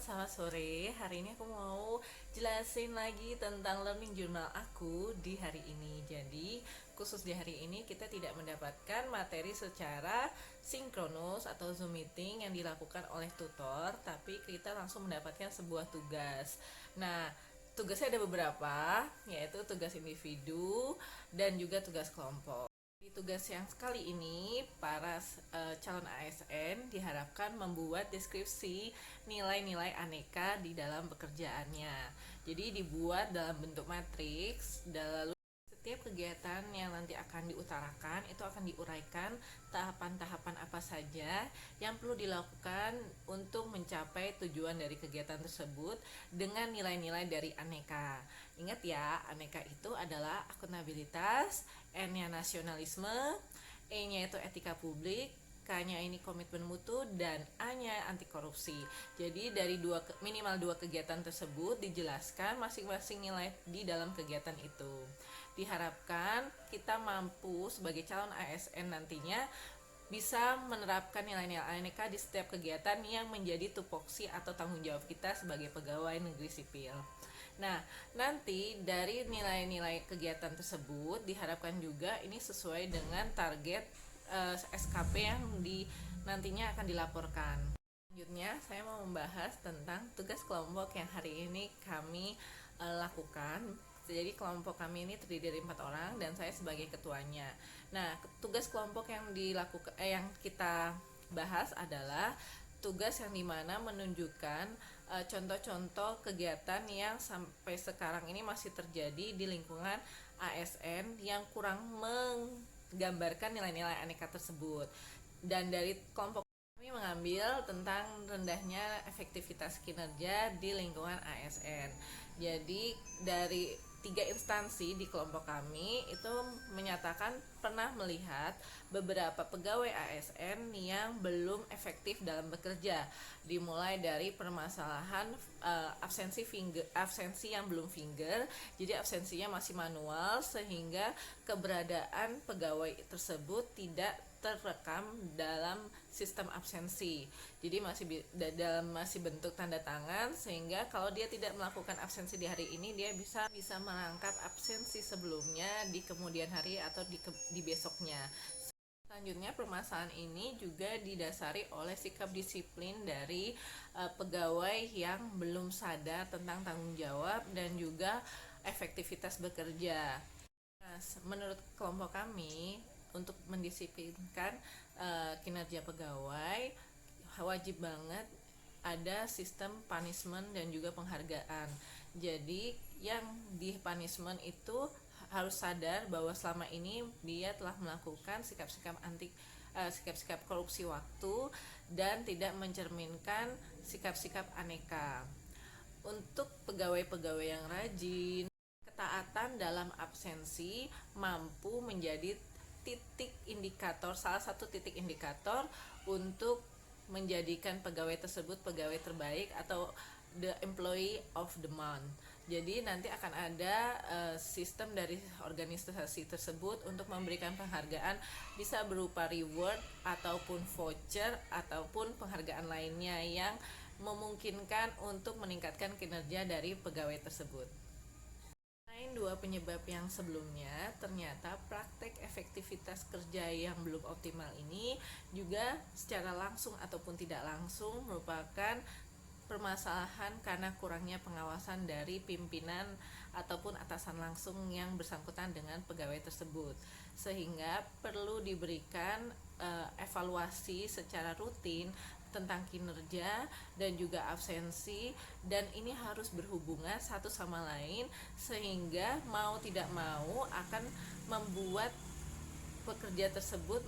selamat sore. Hari ini aku mau jelasin lagi tentang learning journal aku di hari ini. Jadi, khusus di hari ini kita tidak mendapatkan materi secara sinkronus atau Zoom meeting yang dilakukan oleh tutor, tapi kita langsung mendapatkan sebuah tugas. Nah, tugasnya ada beberapa, yaitu tugas individu dan juga tugas kelompok. Di tugas yang sekali ini, para calon ASN diharapkan membuat deskripsi nilai-nilai aneka di dalam pekerjaannya. Jadi dibuat dalam bentuk matriks, lalu setiap kegiatan yang nanti akan diutarakan itu akan diuraikan tahapan-tahapan apa saja yang perlu dilakukan untuk mencapai tujuan dari kegiatan tersebut dengan nilai-nilai dari aneka. Ingat ya, aneka itu adalah akuntabilitas, N-nya nasionalisme, E-nya itu etika publik, K-nya ini komitmen mutu, dan A-nya anti korupsi. Jadi dari minimal dua kegiatan tersebut dijelaskan masing-masing nilai di dalam kegiatan itu. Diharapkan kita mampu sebagai calon ASN nantinya bisa menerapkan nilai-nilai aneka di setiap kegiatan yang menjadi tupoksi atau tanggung jawab kita sebagai pegawai negeri sipil. Nah, nanti dari nilai-nilai kegiatan tersebut diharapkan juga ini sesuai dengan target SKP yang nantinya akan dilaporkan. Selanjutnya, saya mau membahas tentang tugas kelompok yang hari ini kami lakukan. Jadi kelompok kami ini terdiri dari 4 orang dan saya sebagai ketuanya. Nah, tugas kelompok yang yang kita bahas adalah tugas yang dimana menunjukkan contoh-contoh kegiatan yang sampai sekarang ini masih terjadi di lingkungan ASN yang kurang menggambarkan nilai-nilai aneka tersebut. Dan dari kelompok kami mengambil tentang rendahnya efektivitas kinerja di lingkungan ASN. Jadi dari 3 instansi di kelompok kami itu menyatakan pernah melihat beberapa pegawai ASN yang belum efektif dalam bekerja, dimulai dari permasalahan absensi yang belum finger, jadi absensinya masih manual sehingga keberadaan pegawai tersebut tidak terekam dalam sistem absensi. Jadi masih bentuk tanda tangan, sehingga kalau dia tidak melakukan absensi di hari ini, dia bisa merangkap absensi sebelumnya di kemudian hari atau di besoknya. Selanjutnya, permasalahan ini juga didasari oleh sikap disiplin dari pegawai yang belum sadar tentang tanggung jawab dan juga efektivitas bekerja. Nah, menurut kelompok kami, untuk mendisiplinkan kinerja pegawai, wajib banget ada sistem punishment dan juga penghargaan. Jadi yang di punishment itu harus sadar bahwa selama ini dia telah melakukan sikap-sikap korupsi waktu dan tidak mencerminkan sikap-sikap aneka. Untuk pegawai-pegawai yang rajin, ketaatan dalam absensi mampu menjadi salah satu titik indikator untuk menjadikan pegawai tersebut pegawai terbaik atau the employee of the month. Jadi nanti akan ada sistem dari organisasi tersebut untuk memberikan penghargaan, bisa berupa reward ataupun voucher ataupun penghargaan lainnya yang memungkinkan untuk meningkatkan kinerja dari pegawai tersebut. Selain 2 penyebab yang sebelumnya, ternyata praktek efektivitas kerja yang belum optimal ini juga secara langsung ataupun tidak langsung merupakan permasalahan karena kurangnya pengawasan dari pimpinan ataupun atasan langsung yang bersangkutan dengan pegawai tersebut, sehingga perlu diberikan evaluasi secara rutin tentang kinerja dan juga absensi, dan ini harus berhubungan satu sama lain sehingga mau tidak mau akan membuat pekerja tersebut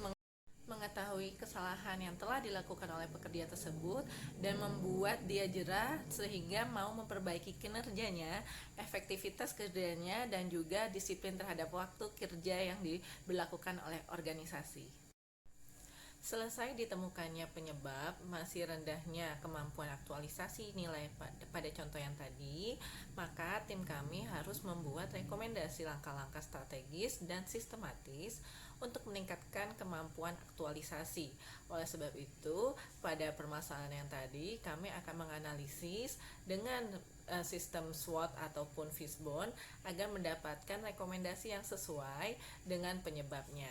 mengetahui kesalahan yang telah dilakukan oleh pekerja tersebut dan membuat dia jera sehingga mau memperbaiki kinerjanya, efektivitas kerjanya, dan juga disiplin terhadap waktu kerja yang diberlakukan oleh organisasi. Selesai ditemukannya penyebab masih rendahnya kemampuan aktualisasi nilai pada contoh yang tadi, maka tim kami harus membuat rekomendasi langkah-langkah strategis dan sistematis untuk meningkatkan kemampuan aktualisasi. Oleh sebab itu, pada permasalahan yang tadi, kami akan menganalisis dengan sistem SWOT ataupun Fishbone agar mendapatkan rekomendasi yang sesuai dengan penyebabnya.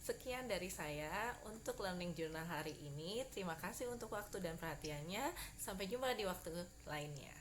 Sekian dari saya untuk Learning Journal hari ini. Terima kasih untuk waktu dan perhatiannya. Sampai jumpa di waktu lainnya.